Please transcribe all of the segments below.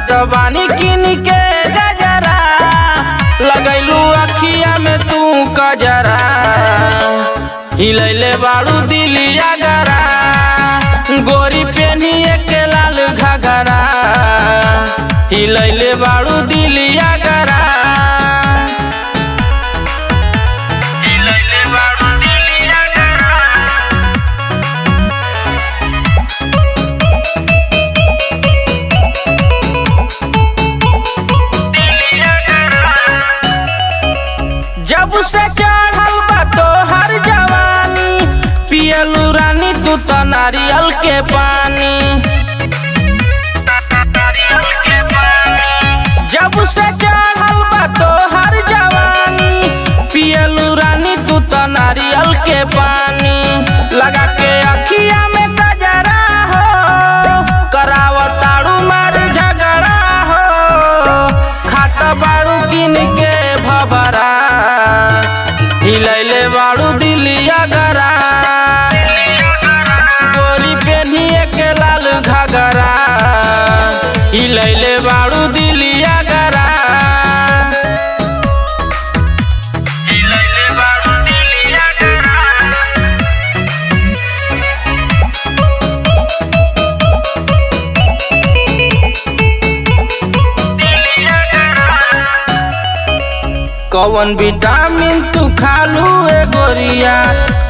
देत बानी किन के गजरा लगैलू अखिया में तू कजरा हिलैले बाड़ू दिलिया गरा गोरी पेनिए के लाल घगरा हिलैले बाड़ू दिलिया गरा हिलैले बाड़ू दिलिया गरा दिलिया गरा जब से चढ़ल बा तोहर जवानी पियलू रानी तू तो नारियल के पानी जब से चढ़ल बा तोहर जवानी पियलू रानी तू तो नारियल के पानी लगा के अखिया में गजरा हो करावताड़ू मार झगड़ा हो खात बाड़ू किन के भभरा हिलैले बाड़ू दिलिया गरा गोरी पेनिए के लाल घगरा हिलैले बाड़ू दिलिया गरा हिलैले बाड़ू दिलिया गरा दिलिया गरा कौन विटामिन तू खालू ए गोरिया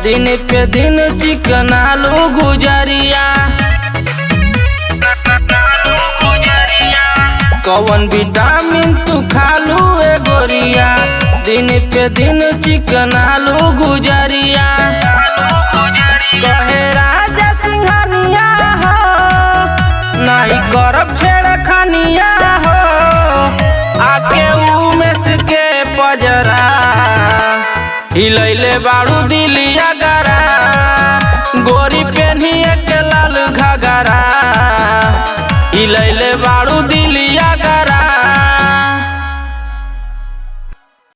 दिन पे दिन चिकन आलू गुजरिया कौन विटामिन तू खालू ए गोरिया दिन पे दिन चिकन आलू गुजरिया कहे राजा सिंघानिया हो नहीं करब छेड़खानिया हो आके उमेश के पजरा हिलैले बाड़ू दिलिया गरा गोरी पेनिए के लाल घगरा हिलैले बाड़ू दिलिया